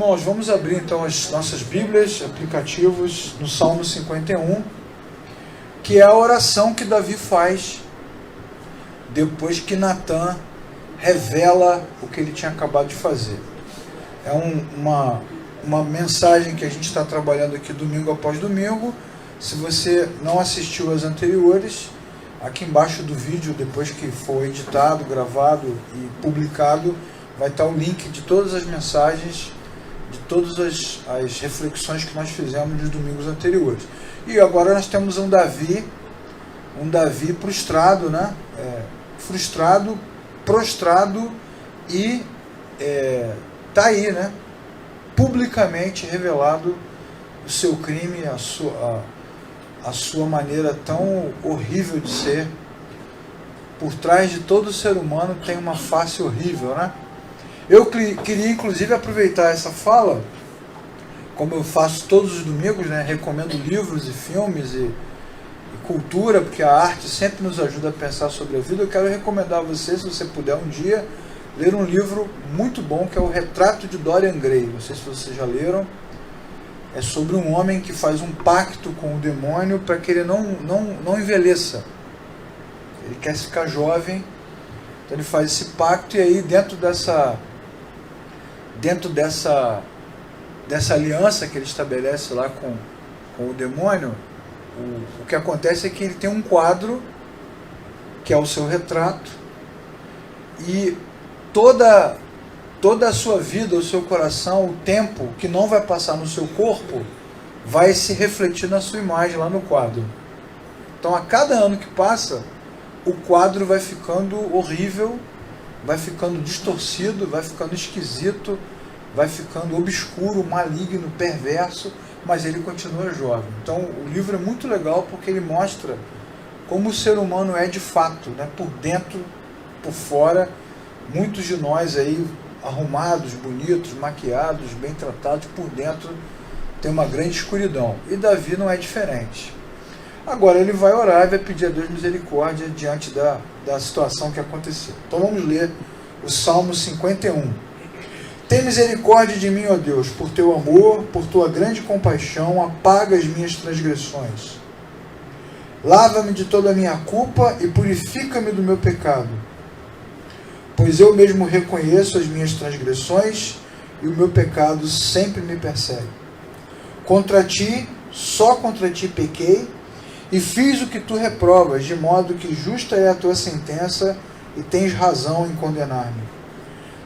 Irmãos, vamos abrir então as nossas Bíblias, aplicativos, no Salmo 51, que é a oração que Davi faz depois que Natã revela o que ele tinha acabado de fazer. É uma mensagem que a gente está trabalhando aqui domingo após domingo. Se você não assistiu às anteriores, aqui embaixo do vídeo, depois que for editado, gravado e publicado, vai estar o link de todas as mensagens, de todas as reflexões que nós fizemos nos domingos anteriores. E agora nós temos um Davi frustrado, né? Frustrado, prostrado e está aí, né? Publicamente revelado o seu crime, a sua maneira tão horrível de ser. Por trás de todo ser humano tem uma face horrível, né? Eu queria inclusive aproveitar essa fala, como eu faço todos os domingos, né? Recomendo livros e filmes e cultura, porque a arte sempre nos ajuda a pensar sobre a vida. Eu quero recomendar a você, se você puder um dia, ler um livro muito bom, que é o Retrato de Dorian Gray. Não sei se vocês já leram. É sobre um homem que faz um pacto com o demônio para que ele não envelheça. Ele quer ficar jovem, então ele faz esse pacto, e aí dentro dessa aliança que ele estabelece lá com o demônio, o que acontece é que ele tem um quadro, que é o seu retrato, e toda a sua vida, o seu coração, o tempo que não vai passar no seu corpo, vai se refletir na sua imagem lá no quadro. Então, a cada ano que passa, o quadro vai ficando horrível, vai ficando distorcido, vai ficando esquisito, vai ficando obscuro, maligno, perverso, mas ele continua jovem. Então, o livro é muito legal porque ele mostra como o ser humano é de fato, né? Por dentro, por fora. Muitos de nós aí, arrumados, bonitos, maquiados, bem tratados, por dentro tem uma grande escuridão. E Davi não é diferente. Agora ele vai orar e vai pedir a Deus misericórdia diante da situação que aconteceu. Então vamos ler o Salmo 51. Tem misericórdia de mim, ó Deus, por teu amor, por tua grande compaixão, apaga as minhas transgressões. Lava-me de toda a minha culpa e purifica-me do meu pecado. Pois eu mesmo reconheço as minhas transgressões e o meu pecado sempre me persegue. Contra ti, só contra ti pequei e fiz o que tu reprovas, de modo que justa é a tua sentença e tens razão em condenar-me.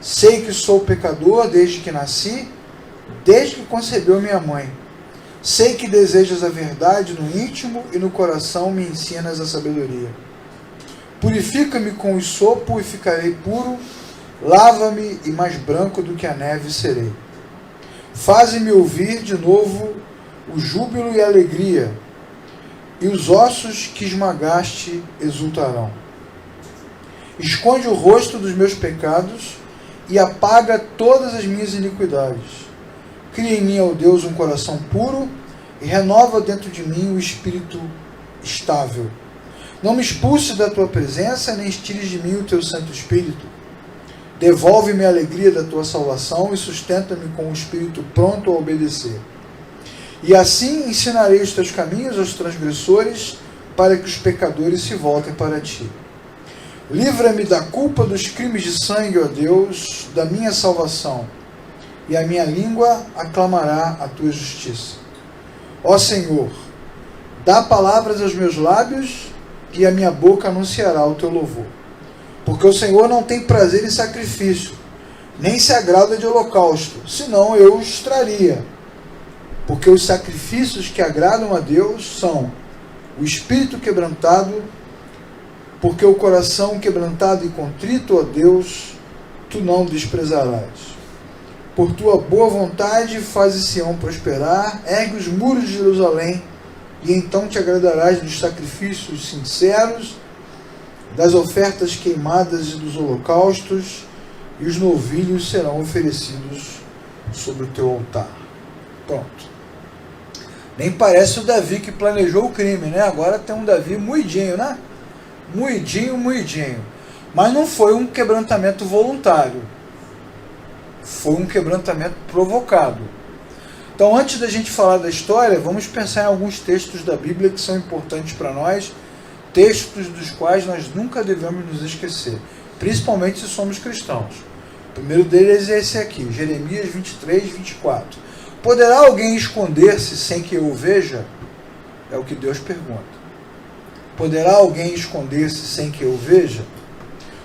Sei que sou pecador desde que nasci, desde que concebeu minha mãe. Sei que desejas a verdade no íntimo e no coração me ensinas a sabedoria. Purifica-me com o sopo e ficarei puro, lava-me e mais branco do que a neve serei. Faze-me ouvir de novo o júbilo e a alegria, e os ossos que esmagaste exultarão. Esconde o rosto dos meus pecados e apaga todas as minhas iniquidades. Cria em mim, ó Deus, um coração puro e renova dentro de mim o espírito estável. Não me expulse da tua presença, nem tires de mim o teu Santo Espírito. Devolve-me a alegria da tua salvação e sustenta-me com o espírito pronto a obedecer. E assim ensinarei os teus caminhos aos transgressores, para que os pecadores se voltem para ti. Livra-me da culpa dos crimes de sangue, ó Deus, da minha salvação, e a minha língua aclamará a tua justiça. Ó Senhor, dá palavras aos meus lábios, e a minha boca anunciará o teu louvor. Porque o Senhor não tem prazer em sacrifício, nem se agrada de holocausto, senão eu os traria. Porque os sacrifícios que agradam a Deus são o espírito quebrantado, porque o coração quebrantado e contrito, ó Deus, tu não desprezarás. Por tua boa vontade faze Sião prosperar, ergue os muros de Jerusalém, e então te agradarás dos sacrifícios sinceros, das ofertas queimadas e dos holocaustos, e os novilhos serão oferecidos sobre o teu altar. Pronto. Nem parece o Davi que planejou o crime, né? Agora tem um Davi moidinho, né? Moidinho. Mas não foi um quebrantamento voluntário. foi um quebrantamento provocado. Então, antes da gente falar da história, vamos pensar em alguns textos da Bíblia que são importantes para nós, textos dos quais nós nunca devemos nos esquecer, principalmente se somos cristãos. O primeiro deles é esse aqui, Jeremias 23, 24. Poderá alguém esconder-se sem que eu o veja? É o que Deus pergunta. Poderá alguém esconder-se sem que eu o veja?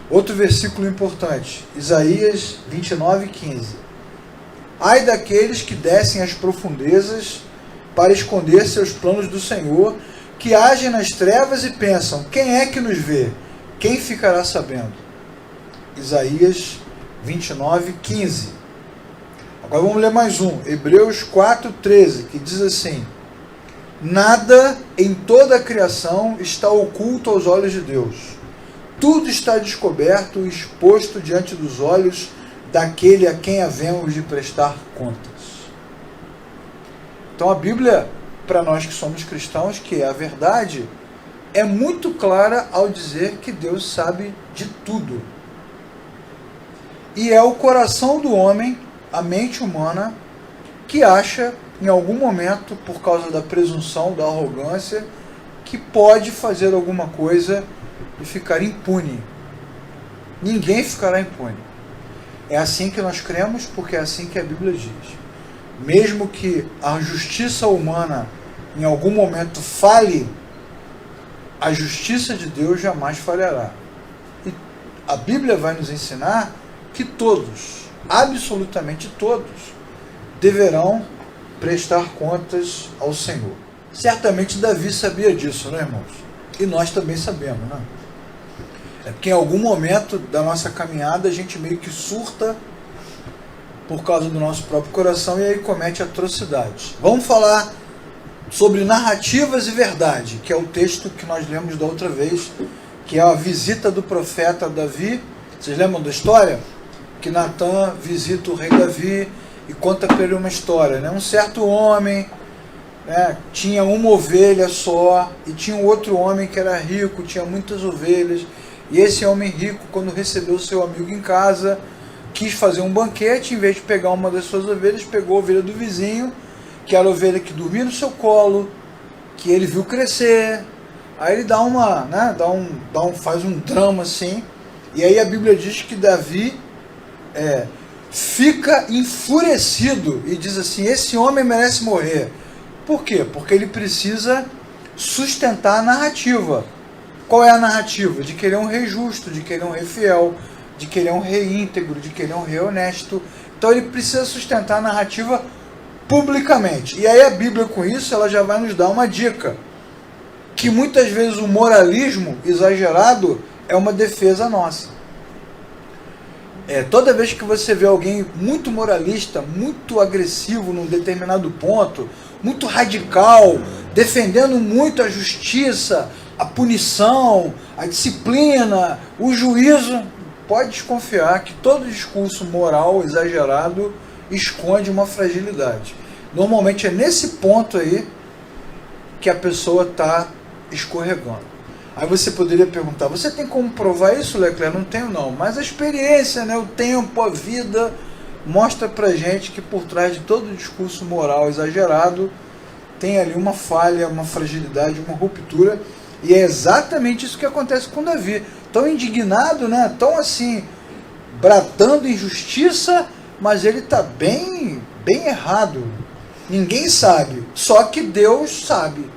Outro versículo importante, Isaías 29, 15. Ai daqueles que descem às profundezas para esconder seus planos do Senhor, que agem nas trevas e pensam, quem é que nos vê? Quem ficará sabendo? Isaías 29, 15. Agora vamos ler mais um, Hebreus 4, 13, que diz assim, nada em toda a criação está oculto aos olhos de Deus. Tudo está descoberto e exposto diante dos olhos daquele a quem havemos de prestar contas. Então a Bíblia, para nós que somos cristãos, que é a verdade, é muito clara ao dizer que Deus sabe de tudo. E é o coração do homem, a mente humana, que acha, em algum momento, por causa da presunção, da arrogância, que pode fazer alguma coisa e ficar impune. Ninguém ficará impune. É assim que nós cremos, porque é assim que a Bíblia diz. Mesmo que a justiça humana em algum momento falhe, a justiça de Deus jamais falhará. E a Bíblia vai nos ensinar que todos, absolutamente todos, deverão prestar contas ao Senhor. Certamente Davi sabia disso, né, irmãos? E nós também sabemos, né? É porque em algum momento da nossa caminhada a gente meio que surta por causa do nosso próprio coração e aí comete atrocidades. Vamos falar sobre narrativas e verdade, que é o texto que nós lemos da outra vez, que é a visita do profeta Davi. Vocês lembram da história? Que Natã visita o rei Davi e conta para ele uma história, né? Um certo homem, né, tinha uma ovelha só e tinha um outro homem que era rico, tinha muitas ovelhas. E esse homem rico, quando recebeu seu amigo em casa, quis fazer um banquete, em vez de pegar uma das suas ovelhas, pegou a ovelha do vizinho, que era a ovelha que dormia no seu colo, que ele viu crescer. Aí ele faz um drama assim, e aí a Bíblia diz que Davi fica enfurecido e diz assim, esse homem merece morrer. Por quê? Porque ele precisa sustentar a narrativa. Qual é a narrativa? De que ele é um rei justo, de que ele é um rei fiel, de que ele é um rei íntegro, de que ele é um rei honesto. Então ele precisa sustentar a narrativa publicamente. E aí a Bíblia com isso, ela já vai nos dar uma dica. Que muitas vezes o moralismo exagerado é uma defesa nossa. Toda vez que você vê alguém muito moralista, muito agressivo num determinado ponto, muito radical, defendendo muito a justiça, a punição, a disciplina, o juízo, pode desconfiar que todo discurso moral exagerado esconde uma fragilidade. Normalmente é nesse ponto aí que a pessoa está escorregando. Aí você poderia perguntar, você tem como provar isso, Leclerc? Não tenho não, mas a experiência, né, o tempo, a vida, mostra pra gente que por trás de todo discurso moral exagerado tem ali uma falha, uma fragilidade, uma ruptura. E é exatamente isso que acontece com Davi. Tão indignado, né? Tão assim, bradando injustiça, mas ele está bem errado. Ninguém sabe, só que Deus sabe.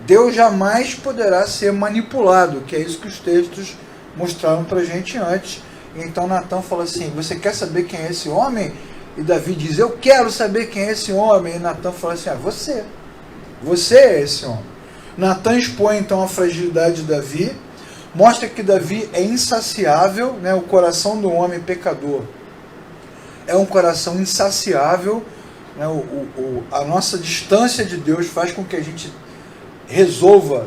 Deus jamais poderá ser manipulado, que é isso que os textos mostraram para a gente antes. Então Natã fala assim, você quer saber quem é esse homem? E Davi diz, eu quero saber quem é esse homem. E Natã fala assim, você é esse homem. Natã expõe então a fragilidade de Davi, mostra que Davi é insaciável, né? O coração do homem pecador é um coração insaciável, né? A nossa distância de Deus faz com que a gente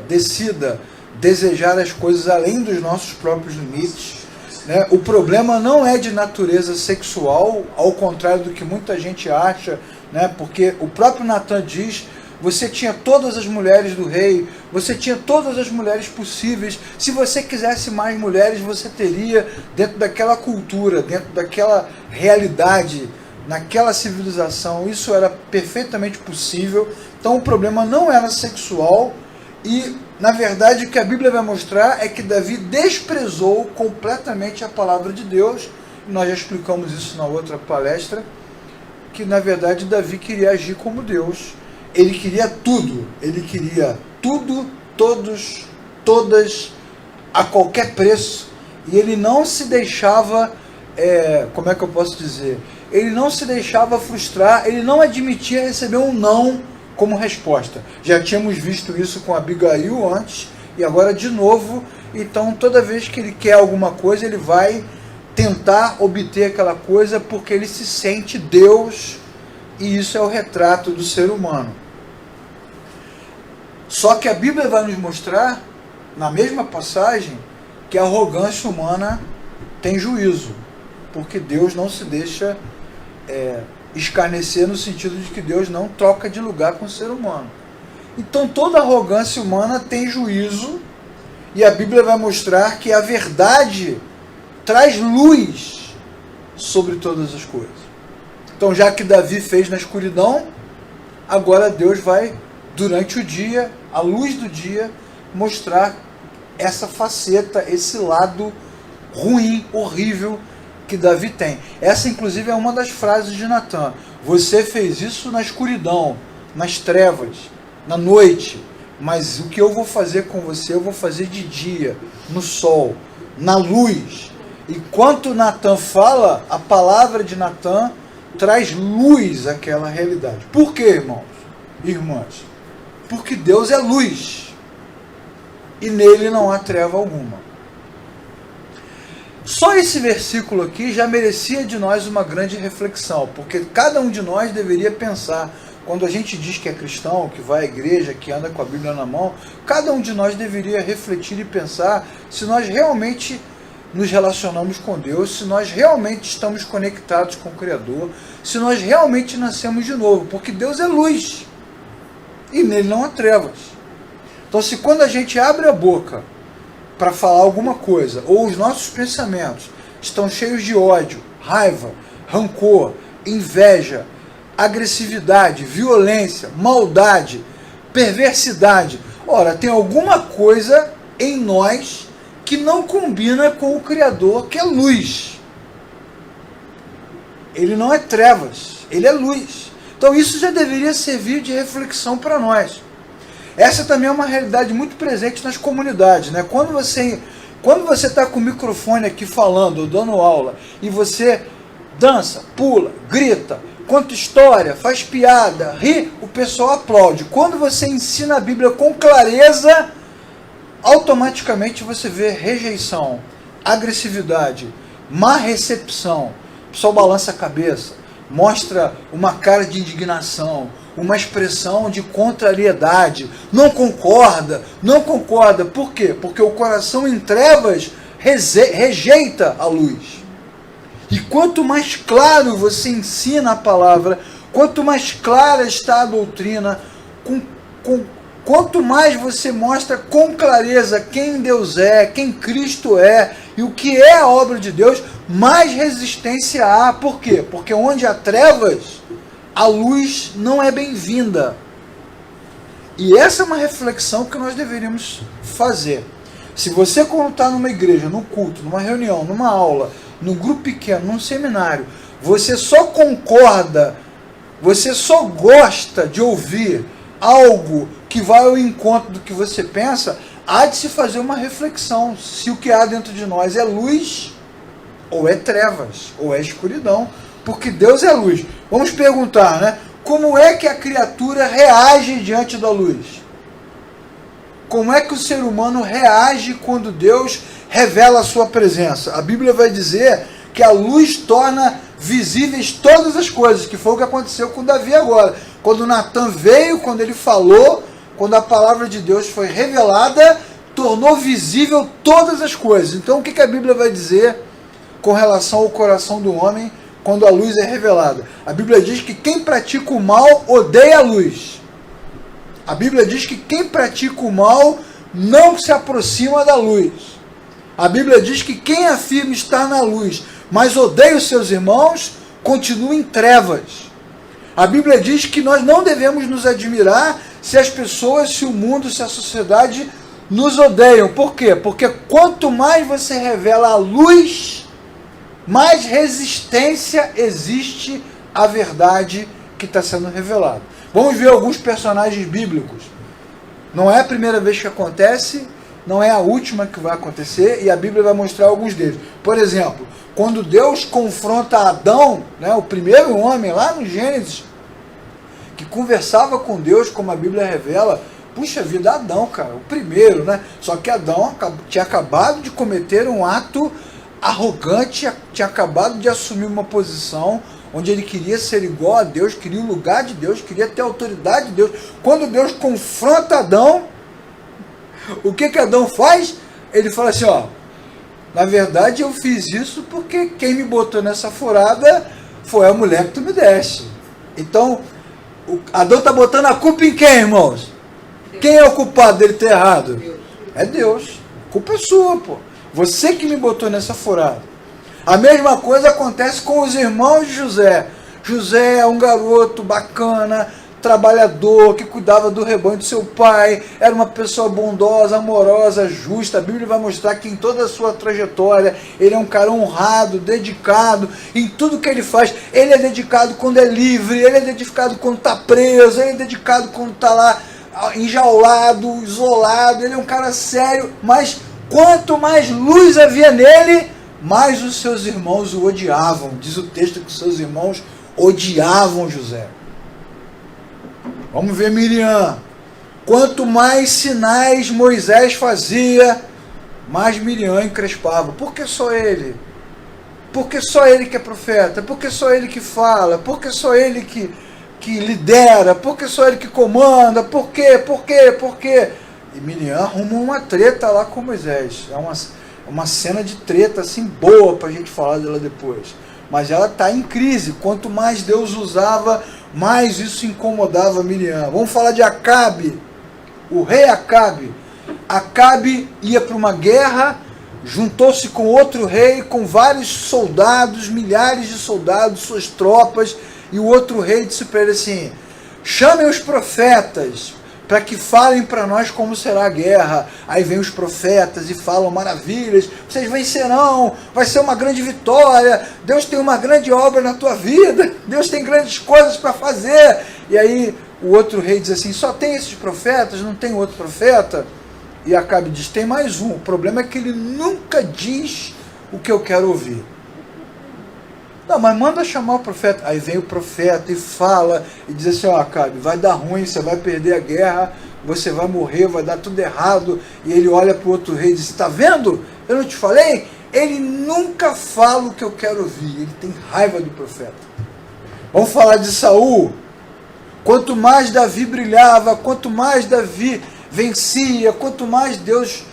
decida desejar as coisas além dos nossos próprios limites, né? O problema não é de natureza sexual, ao contrário do que muita gente acha, né? Porque o próprio Natã diz, você tinha todas as mulheres do rei, você tinha todas as mulheres possíveis, se você quisesse mais mulheres, você teria, dentro daquela cultura, dentro daquela realidade naquela civilização isso era perfeitamente possível. Então o problema não era sexual e, na verdade, o que a Bíblia vai mostrar é que Davi desprezou completamente a palavra de Deus. Nós já explicamos isso na outra palestra, que na verdade Davi queria agir como Deus. Ele queria tudo, todos, todas, a qualquer preço. E ele não se deixava, como é que eu posso dizer? Ele não se deixava frustrar, ele não admitia receber um não como resposta. Já tínhamos visto isso com Abigail antes, e agora de novo. Então toda vez que ele quer alguma coisa, ele vai tentar obter aquela coisa porque ele se sente Deus, e isso é o retrato do ser humano. Só que a Bíblia vai nos mostrar, na mesma passagem, que a arrogância humana tem juízo, porque Deus não se deixa escarnecer, no sentido de que Deus não troca de lugar com o ser humano. Então toda arrogância humana tem juízo, e a Bíblia vai mostrar que a verdade traz luz sobre todas as coisas. Então, já que Davi fez na escuridão, agora Deus vai, durante o dia, à luz do dia, mostrar essa faceta, esse lado ruim, horrível que Davi tem. Essa, inclusive, é uma das frases de Natan. Você fez isso na escuridão, nas trevas, na noite, mas o que eu vou fazer com você, eu vou fazer de dia, no sol, na luz. Enquanto Natan fala, a palavra de Natan traz luz àquela realidade. Por quê, irmãos e irmãs? Porque Deus é luz, e nele não há treva alguma. Só esse versículo aqui já merecia de nós uma grande reflexão, porque cada um de nós deveria pensar, quando a gente diz que é cristão, que vai à igreja, que anda com a Bíblia na mão, cada um de nós deveria refletir e pensar se nós realmente nos relacionamos com Deus, se nós realmente estamos conectados com o Criador, se nós realmente nascemos de novo, porque Deus é luz, e nele não há trevas. Então, se quando a gente abre a boca para falar alguma coisa, ou os nossos pensamentos estão cheios de ódio, raiva, rancor, inveja, agressividade, violência, maldade, perversidade, ora, tem alguma coisa em nós que não combina com o Criador, que é luz. Ele não é trevas, ele é luz. Então isso já deveria servir de reflexão para nós. Essa também é uma realidade muito presente nas comunidades, né? Quando você está com o microfone aqui falando, ou dando aula, e você dança, pula, grita, conta história, faz piada, ri, o pessoal aplaude. Quando você ensina a Bíblia com clareza, automaticamente você vê rejeição, agressividade, má recepção. O pessoal balança a cabeça, mostra uma cara de indignação, uma expressão de contrariedade, não concorda. Por quê? Porque o coração em trevas rejeita a luz. E quanto mais claro você ensina a palavra, quanto mais clara está a doutrina, quanto mais você mostra com clareza quem Deus é, quem Cristo é e o que é a obra de Deus, mais resistência há. Por quê? Porque onde há trevas, a luz não é bem-vinda. E essa é uma reflexão que nós deveríamos fazer. Se você, quando está numa igreja, num culto, numa reunião, numa aula, num grupo pequeno, num seminário, você só concorda, você só gosta de ouvir algo que vai ao encontro do que você pensa, há de se fazer uma reflexão se o que há dentro de nós é luz ou é trevas, ou é escuridão, porque Deus é luz. Vamos perguntar, né? Como é que a criatura reage diante da luz? Como é que o ser humano reage quando Deus revela a sua presença? A Bíblia vai dizer que a luz torna visíveis todas as coisas, que foi o que aconteceu com Davi agora. Quando Natan veio, quando ele falou, quando a palavra de Deus foi revelada, tornou visível todas as coisas. Então o que a Bíblia vai dizer com relação ao coração do homem quando a luz é revelada? A Bíblia diz que quem pratica o mal odeia a luz. A Bíblia diz que quem pratica o mal não se aproxima da luz. A Bíblia diz que quem afirma estar na luz, mas odeia os seus irmãos, continua em trevas. A Bíblia diz que nós não devemos nos admirar se as pessoas, se o mundo, se a sociedade nos odeiam. Por quê? Porque quanto mais você revela a luz, mais resistência existe à verdade que está sendo revelada. Vamos ver alguns personagens bíblicos. Não é a primeira vez que acontece, não é a última que vai acontecer, e a Bíblia vai mostrar alguns deles. Por exemplo, quando Deus confronta Adão, né, o primeiro homem lá no Gênesis, que conversava com Deus, como a Bíblia revela, puxa vida, Adão, cara, o primeiro, né? Só que Adão tinha acabado de cometer um ato arrogante, tinha acabado de assumir uma posição onde ele queria ser igual a Deus, queria o lugar de Deus, queria ter a autoridade de Deus. Quando Deus confronta Adão, o que Adão faz? Ele fala assim, ó, na verdade eu fiz isso porque quem me botou nessa furada foi a mulher que tu me deste. Então, Adão está botando a culpa em quem, irmãos? Quem é o culpado dele ter errado? É Deus. A culpa é sua, pô. Você que me botou nessa furada. A mesma coisa acontece com os irmãos de José. José é um garoto bacana, trabalhador, que cuidava do rebanho do seu pai, era uma pessoa bondosa, amorosa, justa. A Bíblia vai mostrar que em toda a sua trajetória, ele é um cara honrado, dedicado, em tudo que ele faz. Ele é dedicado quando é livre, ele é dedicado quando está preso, ele é dedicado quando está lá enjaulado, isolado. Ele é um cara sério, mas quanto mais luz havia nele, mais os seus irmãos o odiavam. Diz o texto que os seus irmãos odiavam José. Vamos ver Miriam. Quanto mais sinais Moisés fazia, mais Miriam encrespava. Por que só ele? Por que só ele que é profeta? Por que só ele que fala? Por que só ele que lidera? Por que só ele que comanda? Por quê? Por quê? Por quê? E Miriam arruma uma treta lá com Moisés. É uma cena de treta assim boa para a gente falar dela depois. Mas ela está em crise. Quanto mais Deus usava, mais isso incomodava Miriam. Vamos falar de Acabe. O rei Acabe. Acabe ia para uma guerra, juntou-se com outro rei, com vários soldados, milhares de soldados, suas tropas, e o outro rei disse para ele assim, chamem os profetas, para que falem para nós como será a guerra. Aí vem os profetas e falam maravilhas, vocês vencerão, vai ser uma grande vitória, Deus tem uma grande obra na tua vida, Deus tem grandes coisas para fazer. E aí o outro rei diz assim, só tem esses profetas, não tem outro profeta? E Acabe diz, tem mais um, o problema é que ele nunca diz o que eu quero ouvir. Não, mas manda chamar o profeta. Aí vem o profeta e fala, e diz assim, ó, Acabe, vai dar ruim, você vai perder a guerra, você vai morrer, vai dar tudo errado. E ele olha para o outro rei e diz, está vendo? Eu não te falei? Ele nunca fala o que eu quero ouvir, ele tem raiva do profeta. Vamos falar de Saul. Quanto mais Davi brilhava, quanto mais Davi vencia, quanto mais Deus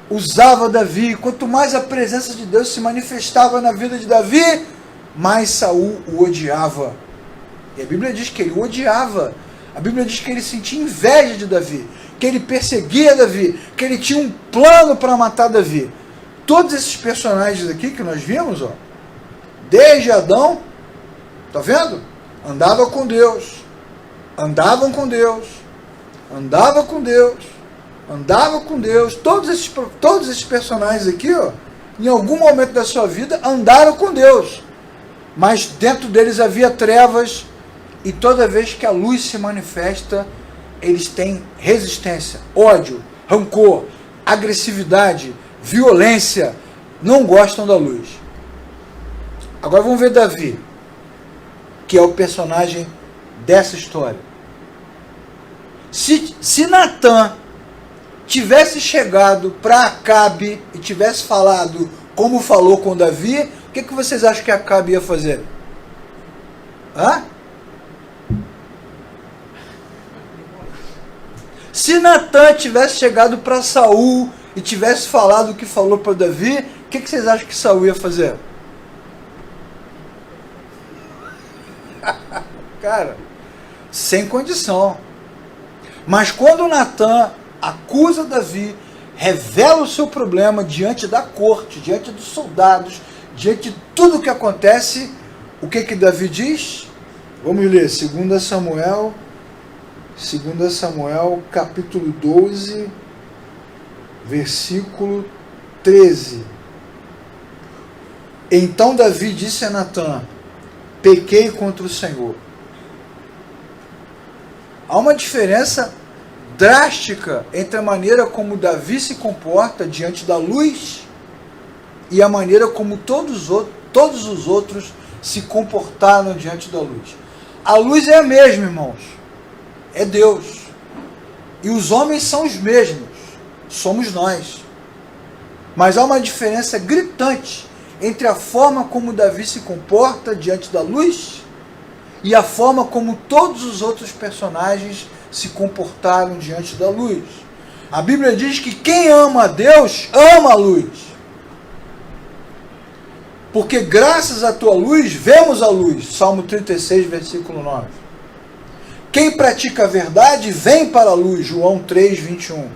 usava Davi, quanto mais a presença de Deus se manifestava na vida de Davi, mais Saul o odiava. E a Bíblia diz que ele o odiava. A Bíblia diz que ele sentia inveja de Davi, que ele perseguia Davi, que ele tinha um plano para matar Davi. Todos esses personagens aqui que nós vimos, ó, desde Adão, tá vendo? Andava com Deus, andavam com Deus, andava com Deus, andava com Deus. Todos esses personagens aqui, ó, em algum momento da sua vida andaram com Deus. Mas dentro deles havia trevas, e toda vez que a luz se manifesta, eles têm resistência, ódio, rancor, agressividade, violência, não gostam da luz. Agora vamos ver Davi, que é o personagem dessa história. Se Natan tivesse chegado para Acabe e tivesse falado como falou com Davi, o que vocês acham que Acabe ia fazer? Hã? Se Natan tivesse chegado para Saul e tivesse falado o que falou para Davi, o que vocês acham que Saul ia fazer? Cara, sem condição. Mas quando Natan acusa Davi, revela o seu problema diante da corte, diante dos soldados, diante de tudo o que acontece, o que Davi diz? Vamos ler 2 Samuel capítulo 12, versículo 13. Então Davi disse a Natã: pequei contra o Senhor. Há uma diferença drástica entre a maneira como Davi se comporta diante da luz e a maneira como todos os outros se comportaram diante da luz. A luz é a mesma, irmãos. É Deus. E os homens são os mesmos. Somos nós. Mas há uma diferença gritante entre a forma como Davi se comporta diante da luz e a forma como todos os outros personagens se comportaram diante da luz. A Bíblia diz que quem ama a Deus, ama a luz. Porque graças à tua luz, vemos a luz. Salmo 36, versículo 9. Quem pratica a verdade, vem para a luz. João 3, 21.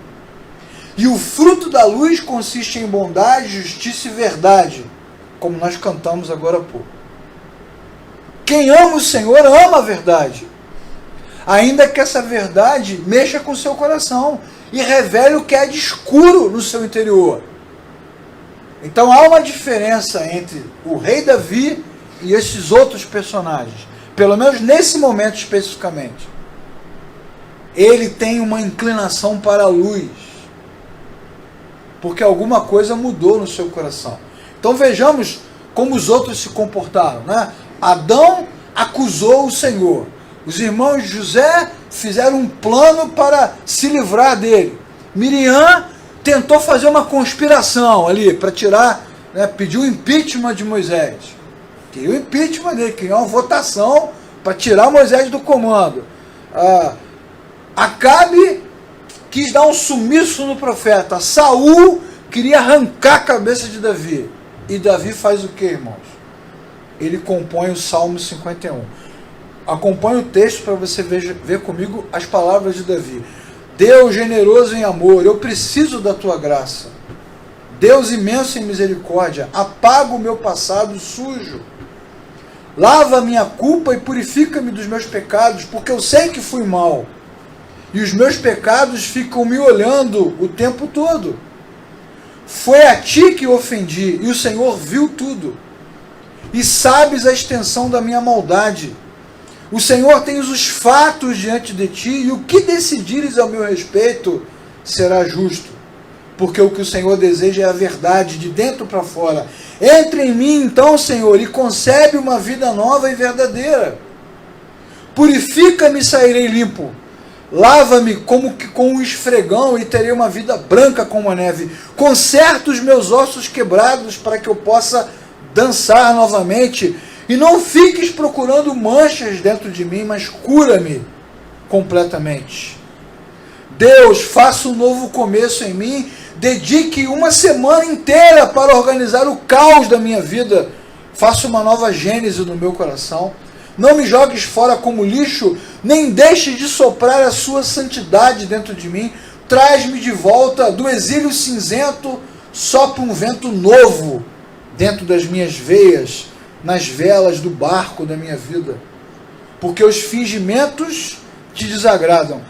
E o fruto da luz consiste em bondade, justiça e verdade, como nós cantamos agora há pouco. Quem ama o Senhor, ama a verdade. Ainda que essa verdade mexa com o seu coração e revele o que é de escuro no seu interior. Então há uma diferença entre o rei Davi e esses outros personagens. Pelo menos nesse momento especificamente. Ele tem uma inclinação para a luz. Porque alguma coisa mudou no seu coração. Então vejamos como os outros se comportaram, né? Adão acusou o Senhor. Os irmãos de José fizeram um plano para se livrar dele. Miriam tentou fazer uma conspiração ali para tirar, né, pediu o impeachment de Moisés. Queria o impeachment dele, queria uma votação para tirar Moisés do comando. Acabe quis dar um sumiço no profeta. Saul queria arrancar a cabeça de Davi. E Davi faz o que, irmãos? Ele compõe o Salmo 51. Acompanhe o texto para você ver comigo as palavras de Davi. Deus generoso em amor, eu preciso da tua graça. Deus imenso em misericórdia, apaga o meu passado sujo. Lava a minha culpa e purifica-me dos meus pecados, porque eu sei que fui mal. E os meus pecados ficam me olhando o tempo todo. Foi a ti que ofendi, e o Senhor viu tudo. E sabes a extensão da minha maldade. O Senhor tem os fatos diante de ti, e o que decidires ao meu respeito será justo. Porque o que o Senhor deseja é a verdade, de dentro para fora. Entre em mim, então, Senhor, e concebe uma vida nova e verdadeira. Purifica-me e sairei limpo. Lava-me como que com um esfregão, e terei uma vida branca como a neve. Conserta os meus ossos quebrados, para que eu possa dançar novamente. E não fiques procurando manchas dentro de mim, mas cura-me completamente. Deus, faça um novo começo em mim. Dedique uma semana inteira para organizar o caos da minha vida. Faça uma nova gênese no meu coração. Não me jogues fora como lixo, nem deixes de soprar a sua santidade dentro de mim. Traz-me de volta do exílio cinzento, sopra um vento novo dentro das minhas veias, nas velas do barco da minha vida. Porque os fingimentos te desagradam.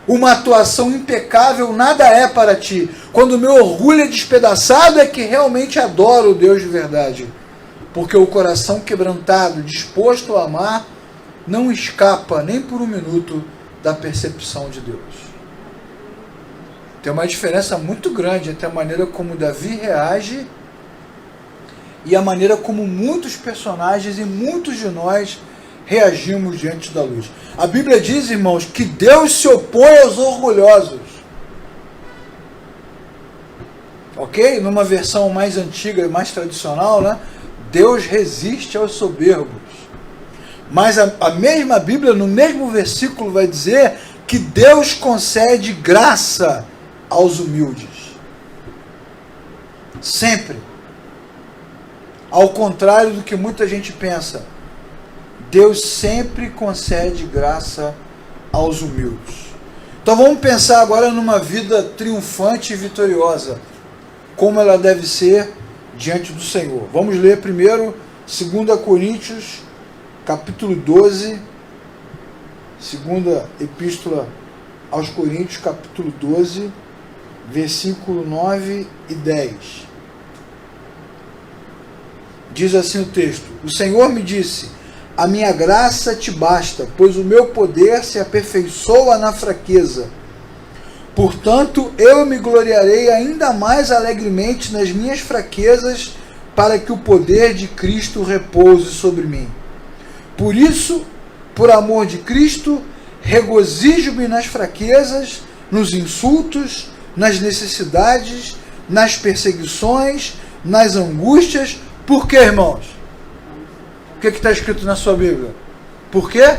Uma atuação impecável nada é para ti. Quando o meu orgulho é despedaçado, é que realmente adoro o Deus de verdade. Porque o coração quebrantado, disposto a amar, não escapa nem por um minuto da percepção de Deus. Tem uma diferença muito grande entre a maneira como Davi reage e a maneira como muitos personagens e muitos de nós reagimos diante da luz. A Bíblia diz, irmãos, que Deus se opõe aos orgulhosos. Ok? Numa versão mais antiga e mais tradicional, né? Deus resiste aos soberbos. Mas a mesma Bíblia, no mesmo versículo, vai dizer que Deus concede graça aos humildes. Sempre. Ao contrário do que muita gente pensa, Deus sempre concede graça aos humildes. Então vamos pensar agora numa vida triunfante e vitoriosa, como ela deve ser diante do Senhor. Vamos ler primeiro 2 Coríntios, capítulo 12, segunda epístola aos Coríntios, capítulo 12, versículo 9 e 10. Diz assim o texto: o Senhor me disse, a minha graça te basta, pois o meu poder se aperfeiçoa na fraqueza. Portanto, eu me gloriarei ainda mais alegremente nas minhas fraquezas, para que o poder de Cristo repouse sobre mim. Por isso, por amor de Cristo, regozijo-me nas fraquezas, nos insultos, nas necessidades, nas perseguições, nas angústias. Por quê, irmãos? O que está escrito na sua Bíblia? Por quê?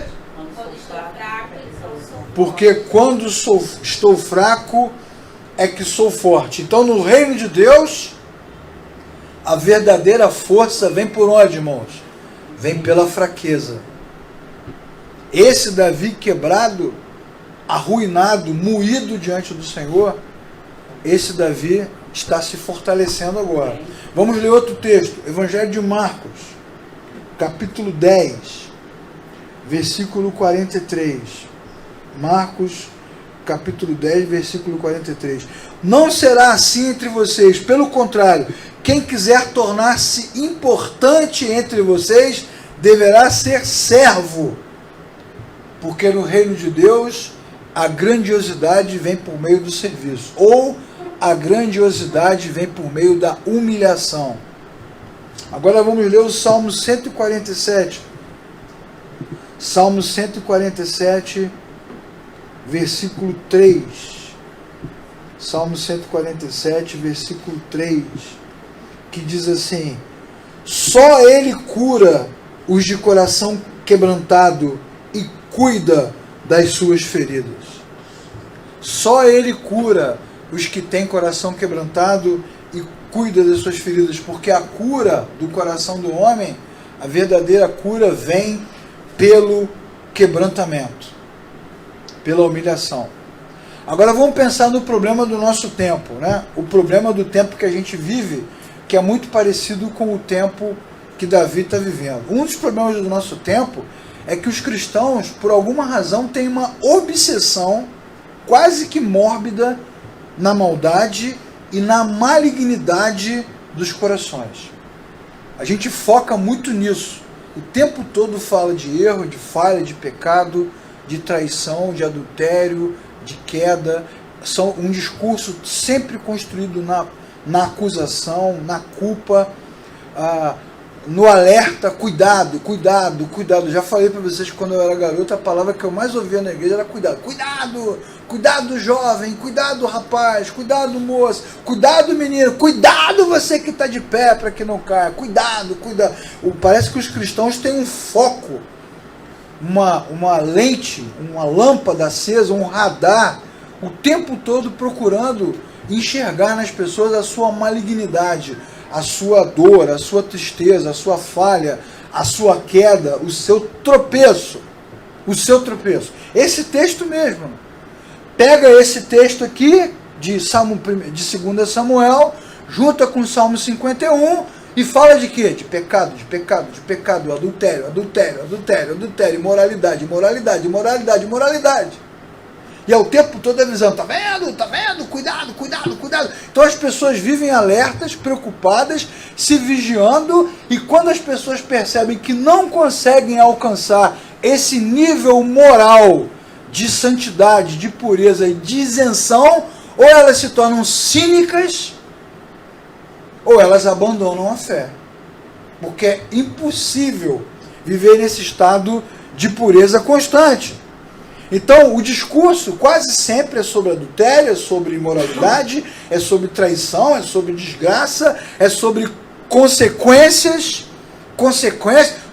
Porque quando estou fraco é que sou forte. Então, no reino de Deus, a verdadeira força vem por onde, irmãos? Vem pela fraqueza. Esse Davi quebrado, arruinado, moído diante do Senhor, esse Davi está se fortalecendo agora. Vamos ler outro texto, Evangelho de Marcos, capítulo 10, versículo 43. Marcos, capítulo 10, versículo 43. Não será assim entre vocês, pelo contrário, quem quiser tornar-se importante entre vocês, deverá ser servo, porque no reino de Deus, a grandiosidade vem por meio do serviço, ou a grandiosidade vem por meio da humilhação. Agora vamos ler o Salmo 147. Salmo 147, versículo 3. Salmo 147, versículo 3, que diz assim: só Ele cura os de coração quebrantado e cuida das suas feridas. Só Ele cura os que têm coração quebrantado e cuida das suas feridas, porque a cura do coração do homem, a verdadeira cura, vem pelo quebrantamento, pela humilhação. Agora vamos pensar no problema do nosso tempo, né? O problema do tempo que a gente vive, que é muito parecido com o tempo que Davi está vivendo. Um dos problemas do nosso tempo é que os cristãos, por alguma razão, têm uma obsessão quase que mórbida na maldade e na malignidade dos corações. A gente foca muito nisso. O tempo todo fala de erro, de falha, de pecado, de traição, de adultério, de queda. São um discurso sempre construído na acusação, na culpa, no alerta, cuidado, cuidado, cuidado. Já falei para vocês que quando eu era garoto, a palavra que eu mais ouvia na igreja era cuidado. Cuidado, cuidado jovem, cuidado rapaz, cuidado moço, cuidado menino, cuidado você que está de pé para que não caia, cuidado, cuidado. Parece que os cristãos têm um foco, uma lente, uma lâmpada acesa, um radar, o tempo todo procurando enxergar nas pessoas a sua malignidade, a sua dor, a sua tristeza, a sua falha, a sua queda, o seu tropeço. O seu tropeço. Esse texto mesmo. Pega esse texto aqui, de 2 Samuel, junta com o Salmo 51 e fala de quê? De pecado, de pecado, de pecado, adultério, adultério, adultério, adultério, imoralidade, imoralidade, imoralidade, imoralidade. E ao tempo todo avisando, tá vendo, cuidado, cuidado, cuidado. Então as pessoas vivem alertas, preocupadas, se vigiando, e quando as pessoas percebem que não conseguem alcançar esse nível moral de santidade, de pureza e de isenção, ou elas se tornam cínicas, ou elas abandonam a fé. Porque é impossível viver nesse estado de pureza constante. Então, o discurso quase sempre é sobre adultério, é sobre imoralidade, é sobre traição, é sobre desgraça, é sobre consequências.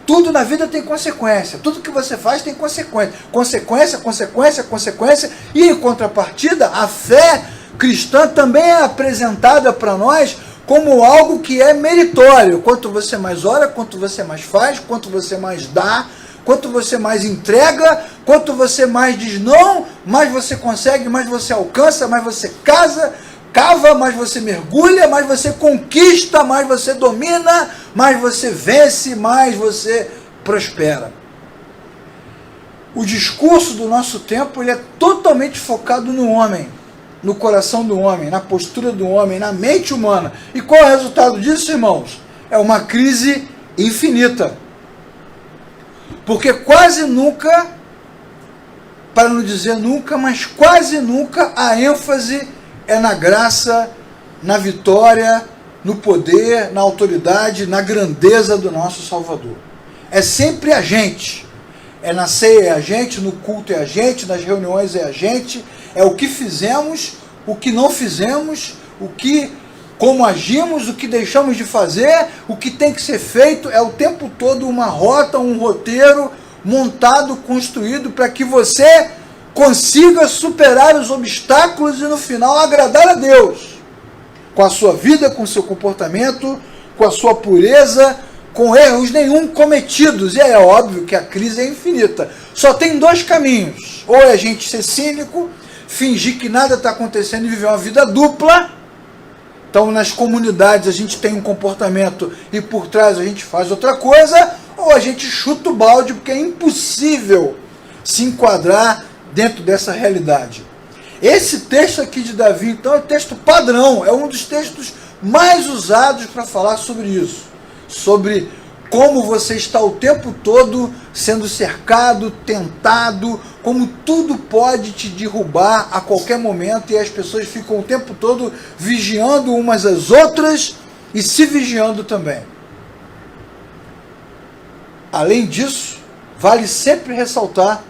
Tudo na vida tem consequência. Tudo que você faz tem consequência. Consequência. E, em contrapartida, a fé cristã também é apresentada para nós como algo que é meritório. Quanto você mais ora, quanto você mais faz, quanto você mais dá, quanto você mais entrega, quanto você mais diz não, mais você consegue, mais você alcança, mais você casa. cava, mais você mergulha, mais você conquista, mais você domina, mais você vence, mais você prospera. O discurso do nosso tempo ele é totalmente focado no homem, no coração do homem, na postura do homem, na mente humana. E qual é o resultado disso, irmãos? É uma crise infinita. Porque quase nunca, para não dizer nunca, mas quase nunca a ênfase é na graça, na vitória, no poder, na autoridade, na grandeza do nosso Salvador. É sempre a gente. É na ceia é a gente, no culto é a gente, nas reuniões é a gente, é o que fizemos, o que não fizemos, como agimos, o que deixamos de fazer, o que tem que ser feito, é o tempo todo uma rota, um roteiro montado, construído para que você consiga superar os obstáculos e no final agradar a Deus, com a sua vida, com o seu comportamento, com a sua pureza, com erros nenhum cometidos. E é óbvio que a crise é infinita. Só tem dois caminhos. Ou é a gente ser cínico, fingir que nada está acontecendo e viver uma vida dupla. Então nas comunidades a gente tem um comportamento e por trás a gente faz outra coisa. Ou a gente chuta o balde porque é impossível se enquadrar dentro dessa realidade. Esse texto aqui de Davi, então, é texto padrão. É um dos textos mais usados para falar sobre isso. Sobre como você está o tempo todo sendo cercado, tentado, como tudo pode te derrubar a qualquer momento e as pessoas ficam o tempo todo vigiando umas às outras e se vigiando também. Além disso, vale sempre ressaltar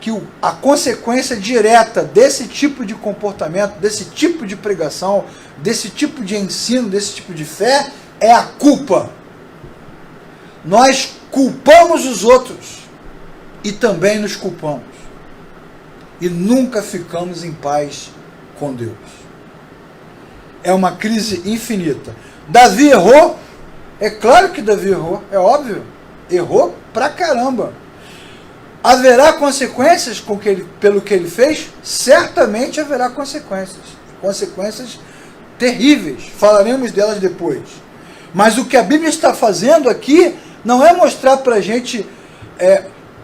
que a consequência direta desse tipo de comportamento, desse tipo de pregação, desse tipo de ensino, desse tipo de fé, é a culpa. Nós culpamos os outros e também nos culpamos. E nunca ficamos em paz com Deus. É uma crise infinita. Davi errou? É claro que Davi errou, é óbvio. Errou pra caramba. Haverá consequências pelo que ele fez? Certamente haverá consequências. Consequências terríveis. Falaremos delas depois. Mas o que a Bíblia está fazendo aqui não é mostrar para a gente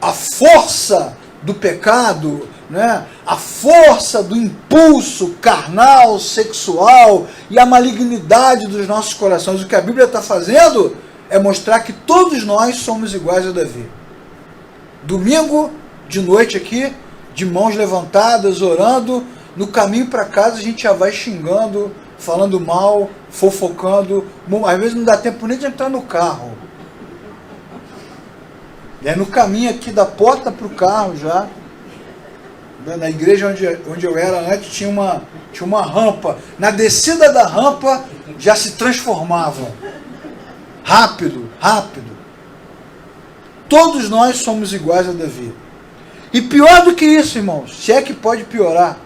a força do pecado, né? A força do impulso carnal, sexual e a malignidade dos nossos corações. O que a Bíblia está fazendo é mostrar que todos nós somos iguais a Davi. Domingo de noite aqui, de mãos levantadas, orando, no caminho para casa a gente já vai xingando, falando mal, fofocando. Às vezes não dá tempo nem de entrar no carro. É no caminho aqui da porta para o carro já. Na igreja onde eu era antes tinha uma rampa. Na descida da rampa já se transformava. Rápido, rápido. Todos nós somos iguais a Davi. E pior do que isso, irmãos, se é que pode piorar,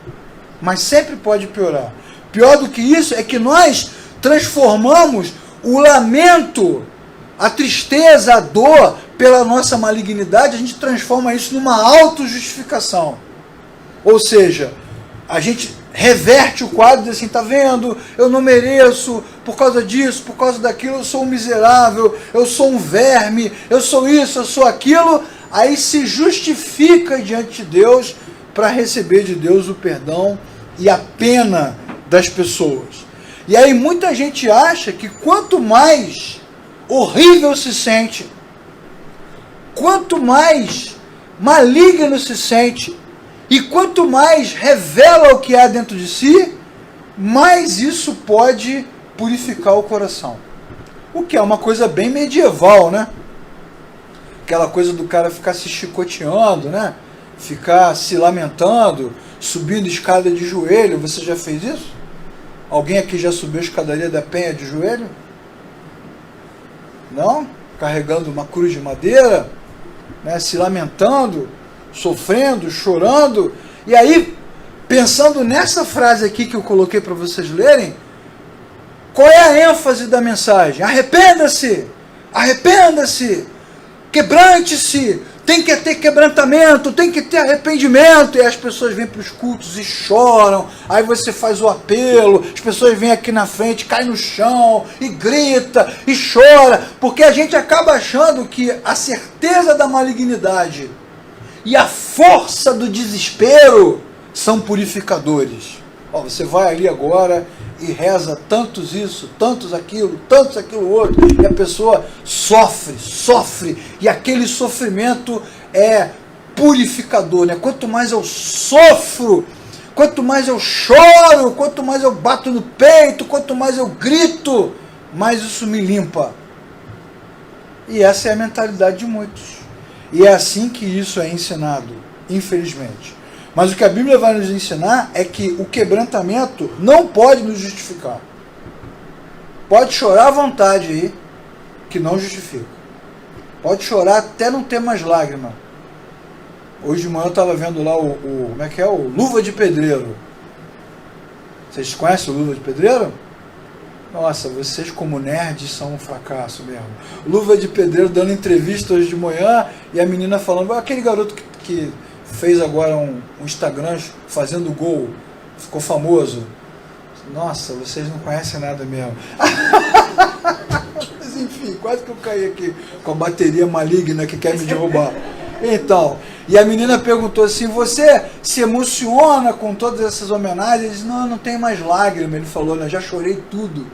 mas sempre pode piorar. Pior do que isso é que nós transformamos o lamento, a tristeza, a dor pela nossa malignidade, a gente transforma isso numa autojustificação. Ou seja, a gente reverte o quadro e diz assim, tá vendo? Eu não mereço, por causa disso, por causa daquilo, eu sou um miserável, eu sou um verme, eu sou isso, eu sou aquilo. Aí se justifica diante de Deus para receber de Deus o perdão e a pena das pessoas. E aí muita gente acha que quanto mais horrível se sente, quanto mais maligno se sente, e quanto mais revela o que há dentro de si, mais isso pode purificar o coração. O que é uma coisa bem medieval, né? Aquela coisa do cara ficar se chicoteando, né? Ficar se lamentando, subindo escada de joelho. Você já fez isso? Alguém aqui já subiu a escadaria da Penha de joelho? Não? Carregando uma cruz de madeira, né? Se lamentando, sofrendo, chorando. E aí, pensando nessa frase aqui que eu coloquei para vocês lerem, qual é a ênfase da mensagem? Arrependa-se! Arrependa-se! Quebrante-se! tem que ter quebrantamento, tem que ter arrependimento, e as pessoas vêm para os cultos e choram, aí você faz o apelo, as pessoas vêm aqui na frente, caem no chão, e grita, e chora, porque a gente acaba achando que a certeza da malignidade e a força do desespero são purificadores. Ó, você vai ali agora e reza tantos isso, tantos aquilo outro, e a pessoa sofre, e aquele sofrimento é purificador, né? Quanto mais eu sofro, quanto mais eu choro, quanto mais eu bato no peito, quanto mais eu grito, mais isso me limpa. E essa é a mentalidade de muitos. E é assim que isso é ensinado, infelizmente. Mas o que a Bíblia vai nos ensinar é que o quebrantamento não pode nos justificar. Pode chorar à vontade aí, que não justifica. Pode chorar até não ter mais lágrima. Hoje de manhã eu estava vendo lá como é que é? O Luva de Pedreiro. Vocês conhecem o Luva de Pedreiro? Nossa, vocês como nerds são um fracasso mesmo. O Luva de Pedreiro dando entrevista hoje de manhã e a menina falando, aquele garoto que fez agora um Instagram fazendo gol, ficou famoso. Nossa, vocês não conhecem nada mesmo. Mas enfim, quase que eu caí aqui com a bateria maligna que quer me derrubar. Então, e a menina perguntou assim, você se emociona com todas essas homenagens? Ele disse, não tem mais lágrima. Ele falou, né, já chorei tudo.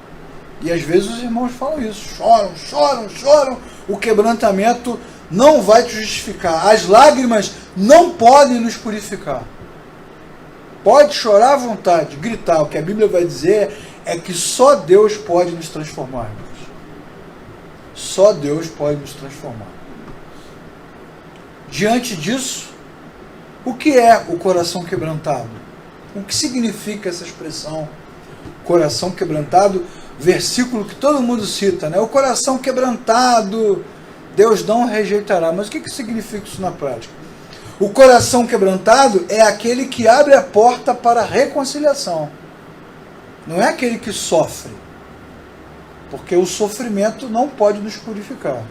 E às vezes os irmãos falam isso, choram. O quebrantamento não vai te justificar. As lágrimas não podem nos purificar. Pode chorar à vontade, gritar. O que a Bíblia vai dizer é que só Deus pode nos transformar. Só Deus pode nos transformar. Diante disso, o que é o coração quebrantado? O que significa essa expressão? Coração quebrantado, versículo que todo mundo cita, né? O coração quebrantado, Deus não rejeitará. Mas o que significa isso na prática? O coração quebrantado é aquele que abre a porta para a reconciliação. Não é aquele que sofre. Porque o sofrimento não pode nos purificar.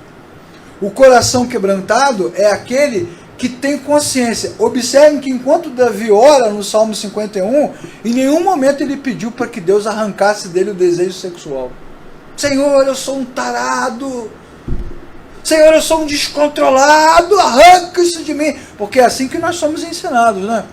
O coração quebrantado é aquele que tem consciência. Observem que enquanto Davi ora no Salmo 51, em nenhum momento ele pediu para que Deus arrancasse dele o desejo sexual. Senhor, eu sou um tarado. Senhor, eu sou um descontrolado. Arranca isso de mim. Porque é assim que nós somos ensinados, né?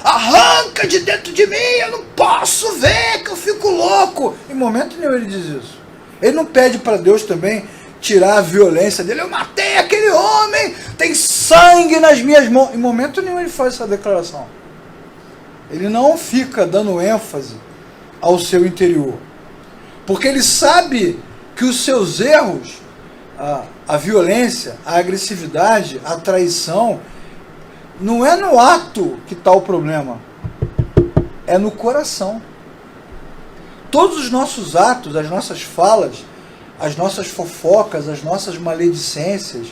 Arranca de dentro de mim, eu não posso ver que eu fico louco. Em momento nenhum ele diz isso. Ele não pede para Deus também tirar a violência dele. Eu matei aquele homem, tem sangue nas minhas mãos. Em momento nenhum ele faz essa declaração. Ele não fica dando ênfase ao seu interior. Porque ele sabe que os seus erros, a violência, a agressividade, a traição, não é no ato que está o problema. É no coração. Todos os nossos atos, as nossas falas, as nossas fofocas, as nossas maledicências,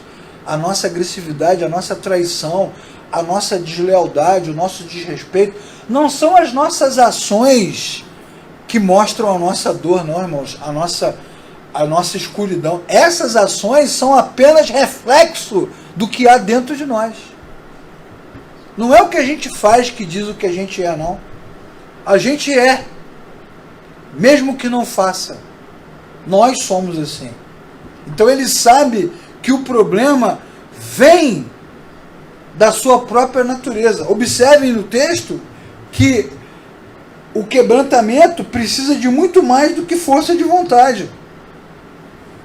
a nossa agressividade, a nossa traição, a nossa deslealdade, o nosso desrespeito, não são as nossas ações que mostram a nossa dor, não, irmãos, a nossa escuridão. Essas ações são apenas reflexo do que há dentro de nós. Não é o que a gente faz que diz o que a gente é, não. A gente é, mesmo que não faça. Nós somos assim. Então ele sabe que o problema vem da sua própria natureza. Observem no texto que o quebrantamento precisa de muito mais do que força de vontade.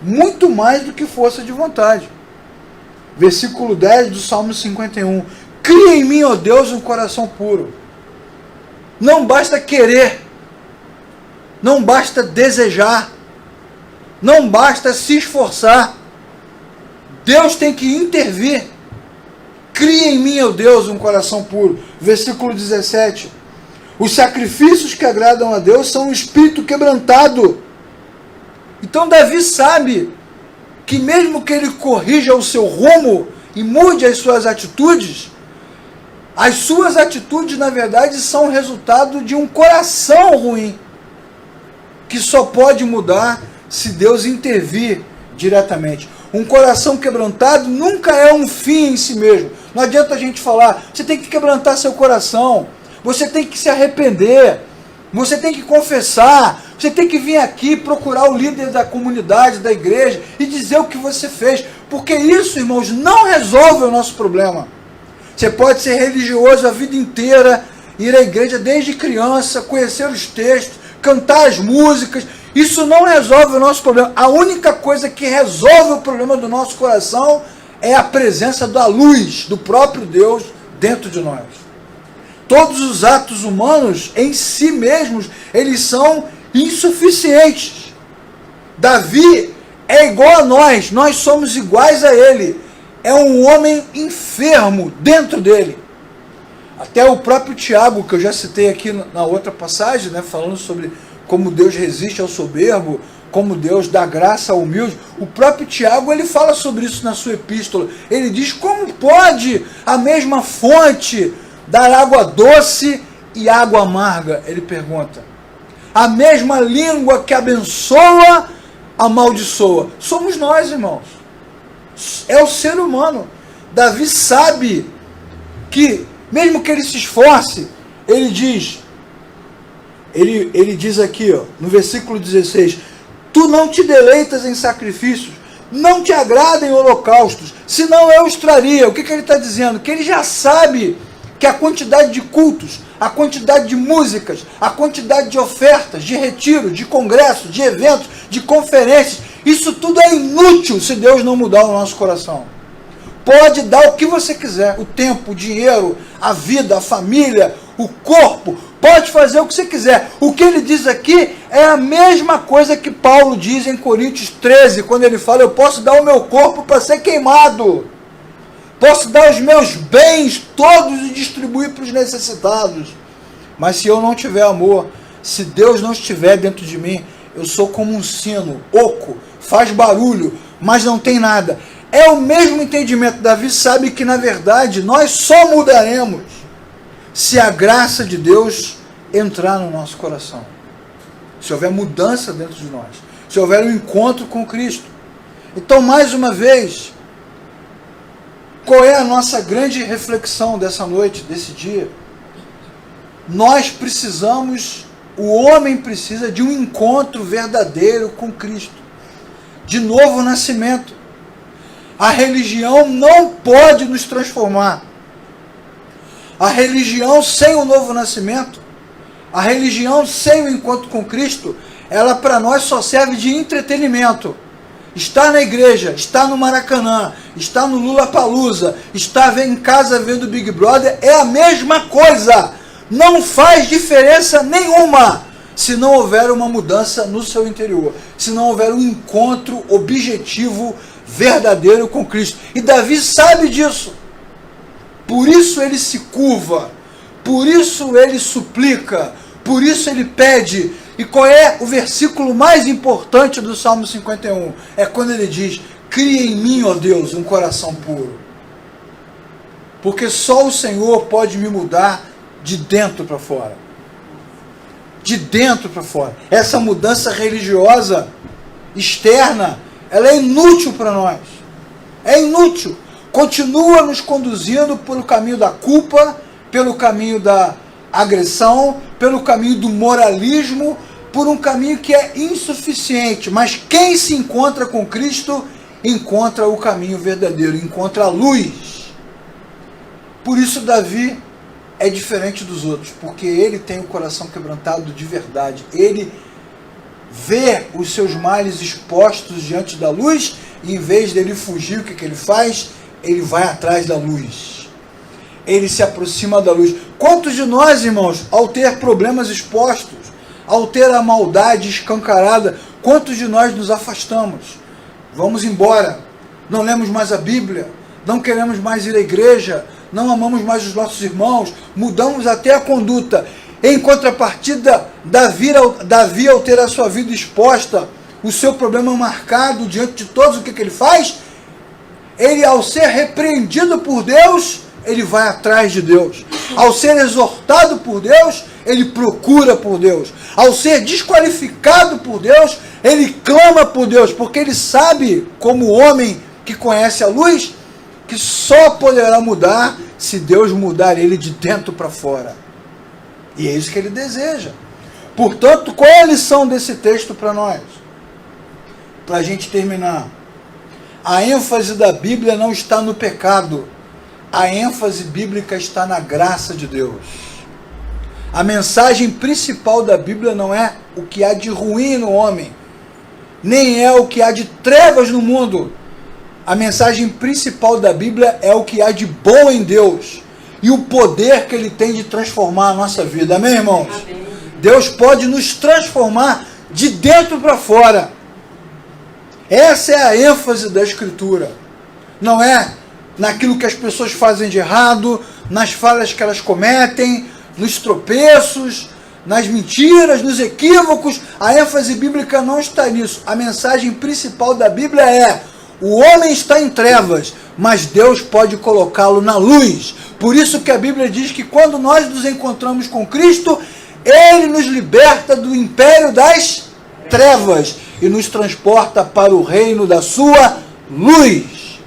Muito mais do que força de vontade. Versículo 10 do Salmo 51. Cria em mim, ó Deus, um coração puro. Não basta querer. Não basta desejar. Não basta se esforçar. Deus tem que intervir. Cria em mim, ó Deus, um coração puro. Versículo 17. Os sacrifícios que agradam a Deus são um espírito quebrantado. Então Davi sabe que mesmo que ele corrija o seu rumo e mude as suas atitudes na verdade são resultado de um coração ruim, que só pode mudar se Deus intervir diretamente. Um coração quebrantado nunca é um fim em si mesmo. Não adianta a gente falar, você tem que quebrantar seu coração, você tem que se arrepender, você tem que confessar, você tem que vir aqui procurar o líder da comunidade, da igreja e dizer o que você fez, porque isso, irmãos, não resolve o nosso problema. Você pode ser religioso a vida inteira, ir à igreja desde criança, conhecer os textos, cantar as músicas, isso não resolve o nosso problema. A única coisa que resolve o problema do nosso coração é a presença da luz do próprio Deus dentro de nós. Todos os atos humanos em si mesmos, eles são insuficientes. Davi é igual a nós somos iguais a ele. É um homem enfermo dentro dele. Até o próprio Tiago, que eu já citei aqui na outra passagem, né, falando sobre como Deus resiste ao soberbo, como Deus dá graça ao humilde, o próprio Tiago, ele fala sobre isso na sua epístola. Ele diz, como pode a mesma fonte dar água doce e água amarga? Ele pergunta. A mesma língua que abençoa, amaldiçoa. Somos nós, irmãos. É o ser humano. Davi sabe que, mesmo que ele se esforce, ele diz aqui, ó, no versículo 16, tu não te deleitas em sacrifícios, não te agrada em holocaustos, senão eu os traria. O que ele está dizendo? Que ele já sabe que a quantidade de cultos, a quantidade de músicas, a quantidade de ofertas, de retiro, de congressos, de eventos, de conferências, isso tudo é inútil se Deus não mudar o nosso coração. Pode dar o que você quiser, o tempo, o dinheiro, a vida, a família, o corpo, pode fazer o que você quiser. O que ele diz aqui é a mesma coisa que Paulo diz em Coríntios 13, quando ele fala, eu posso dar o meu corpo para ser queimado, posso dar os meus bens todos e distribuir para os necessitados, mas se eu não tiver amor, se Deus não estiver dentro de mim, eu sou como um sino, oco, faz barulho, mas não tem nada. É o mesmo entendimento. Davi sabe que, na verdade, nós só mudaremos se a graça de Deus entrar no nosso coração. Se houver mudança dentro de nós. Se houver um encontro com Cristo. Então, mais uma vez, qual é a nossa grande reflexão dessa noite, desse dia? Nós precisamos, o homem precisa de um encontro verdadeiro com Cristo. De novo nascimento. A religião não pode nos transformar. A religião sem o novo nascimento, a religião sem o encontro com Cristo, ela para nós só serve de entretenimento. Está na igreja, está no Maracanã, está no Lollapalooza, está em casa vendo Big Brother, é a mesma coisa. Não faz diferença nenhuma se não houver uma mudança no seu interior, se não houver um encontro objetivo verdadeiro com Cristo. E Davi sabe disso. Por isso ele se curva, por isso ele suplica, por isso ele pede. E qual é o versículo mais importante do Salmo 51? É quando ele diz, cria em mim, ó Deus, um coração puro. Porque só o Senhor pode me mudar de dentro para fora. De dentro para fora. Essa mudança religiosa externa, ela é inútil para nós. É inútil. Continua nos conduzindo pelo caminho da culpa, pelo caminho da agressão, pelo caminho do moralismo, por um caminho que é insuficiente. Mas quem se encontra com Cristo, encontra o caminho verdadeiro, encontra a luz. Por isso Davi é diferente dos outros, porque ele tem o coração quebrantado de verdade. Ele vê os seus males expostos diante da luz, e em vez dele fugir, o que ele faz? Ele vai atrás da luz. Ele se aproxima da luz. Quantos de nós, irmãos, ao ter problemas expostos, ao ter a maldade escancarada, quantos de nós nos afastamos? Vamos embora. Não lemos mais a Bíblia. Não queremos mais ir à igreja. Não amamos mais os nossos irmãos. Mudamos até a conduta. Em contrapartida, Davi, ao ter a sua vida exposta, o seu problema marcado diante de todos, o que ele faz? Ele, ao ser repreendido por Deus, ele vai atrás de Deus. Ao ser exortado por Deus, ele procura por Deus. Ao ser desqualificado por Deus, ele clama por Deus, porque ele sabe, como homem que conhece a luz, que só poderá mudar se Deus mudar ele de dentro para fora. E é isso que ele deseja. Portanto, qual é a lição desse texto para nós? Para a gente terminar. A ênfase da Bíblia não está no pecado. A ênfase bíblica está na graça de Deus. A mensagem principal da Bíblia não é o que há de ruim no homem, nem é o que há de trevas no mundo. A mensagem principal da Bíblia é o que há de bom em Deus e o poder que Ele tem de transformar a nossa vida. Amém, irmãos? Amém. Deus pode nos transformar de dentro para fora. Essa é a ênfase da Escritura. Não é naquilo que as pessoas fazem de errado, nas falhas que elas cometem, nos tropeços, nas mentiras, nos equívocos. A ênfase bíblica não está nisso. A mensagem principal da Bíblia é: o homem está em trevas, mas Deus pode colocá-lo na luz. Por isso que a Bíblia diz que quando nós nos encontramos com Cristo, Ele nos liberta do império das trevas e nos transporta para o reino da sua luz,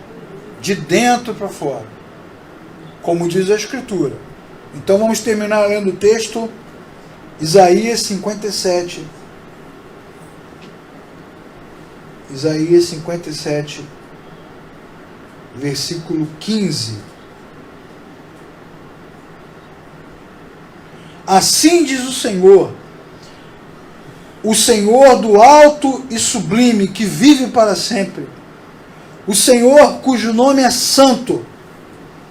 de dentro para fora, como diz a Escritura. Então vamos terminar lendo o texto, Isaías 57. Isaías 57, versículo 15. Assim diz o Senhor do alto e sublime, que vive para sempre, o Senhor cujo nome é santo.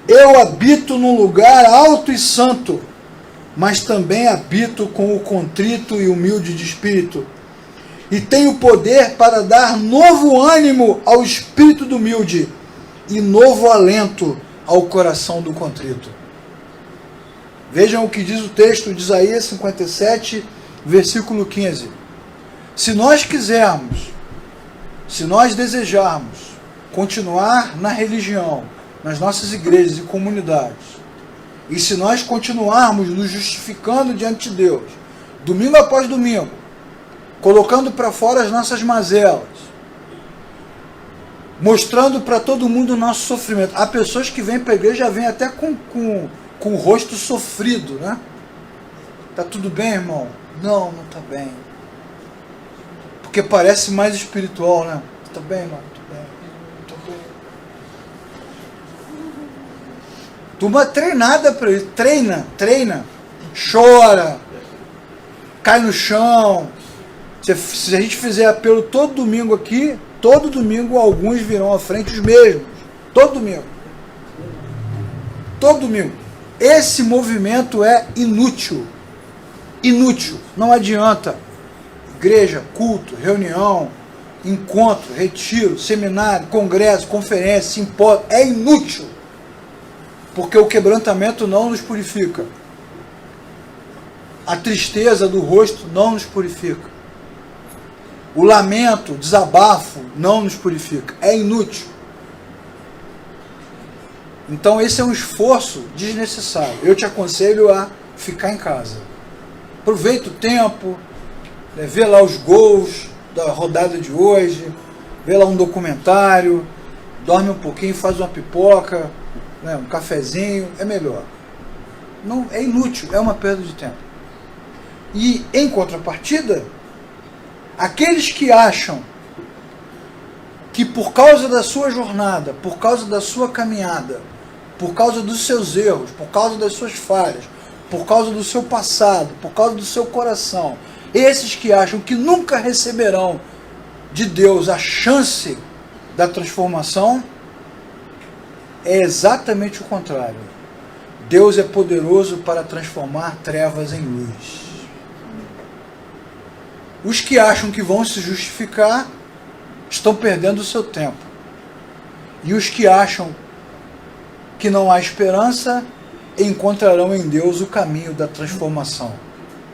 Eu habito num lugar alto e santo, mas também habito com o contrito e humilde de espírito, e tenho poder para dar novo ânimo ao espírito do humilde e novo alento ao coração do contrito. Vejam o que diz o texto de Isaías 57, versículo 15. Se nós quisermos, se nós desejarmos continuar na religião, nas nossas igrejas e comunidades, e se nós continuarmos nos justificando diante de Deus, domingo após domingo, colocando para fora as nossas mazelas, mostrando para todo mundo o nosso sofrimento. Há pessoas que vêm para a igreja, já vêm até com o rosto sofrido, né? Tá tudo bem, irmão? Não, não tá bem. Porque parece mais espiritual, né? Tá bem, irmão? Tô bem. Tô bem. Turma treinada para isso. Treina. Chora. Cai no chão. Se a gente fizer apelo todo domingo aqui, todo domingo alguns virão à frente, os mesmos. Todo domingo. Todo domingo. Esse movimento é inútil. Inútil. Não adianta. Igreja, culto, reunião, encontro, retiro, seminário, congresso, conferência, simpósio. É inútil. Porque o quebrantamento não nos purifica. A tristeza do rosto não nos purifica. O lamento, o desabafo não nos purifica. É inútil. Então esse é um esforço desnecessário. Eu te aconselho a ficar em casa. Aproveita o tempo, vê lá os gols da rodada de hoje, vê lá um documentário, dorme um pouquinho, faz uma pipoca, né, um cafezinho, é melhor. Não, é inútil, é uma perda de tempo. E em contrapartida, aqueles que acham que por causa da sua jornada, por causa da sua caminhada, por causa dos seus erros, por causa das suas falhas, por causa do seu passado, por causa do seu coração, esses que acham que nunca receberão de Deus a chance da transformação, é exatamente o contrário. Deus é poderoso para transformar trevas em luz. Os que acham que vão se justificar estão perdendo o seu tempo. E os que acham que não há esperança encontrarão em Deus o caminho da transformação,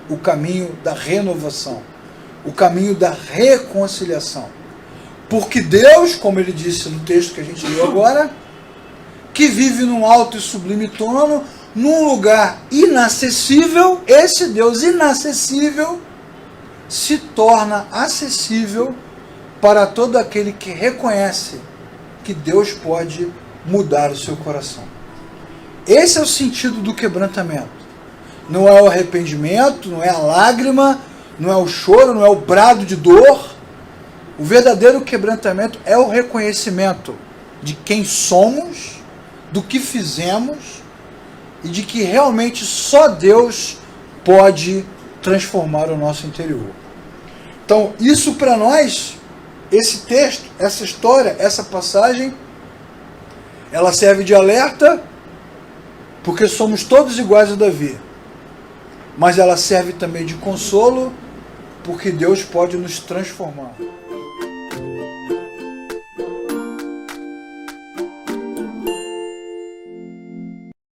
o caminho da renovação, o caminho da reconciliação. Porque Deus, como ele disse no texto que a gente leu agora, que vive num alto e sublime trono, num lugar inacessível. Esse Deus inacessível se torna acessível para todo aquele que reconhece que Deus pode mudar o seu coração. Esse é o sentido do quebrantamento. Não é o arrependimento, não é a lágrima, não é o choro, não é o brado de dor. O verdadeiro quebrantamento é o reconhecimento de quem somos, do que fizemos e de que realmente só Deus pode transformar o nosso interior. Então, isso para nós, esse texto, essa história, essa passagem, ela serve de alerta, porque somos todos iguais a Davi. Mas ela serve também de consolo, porque Deus pode nos transformar.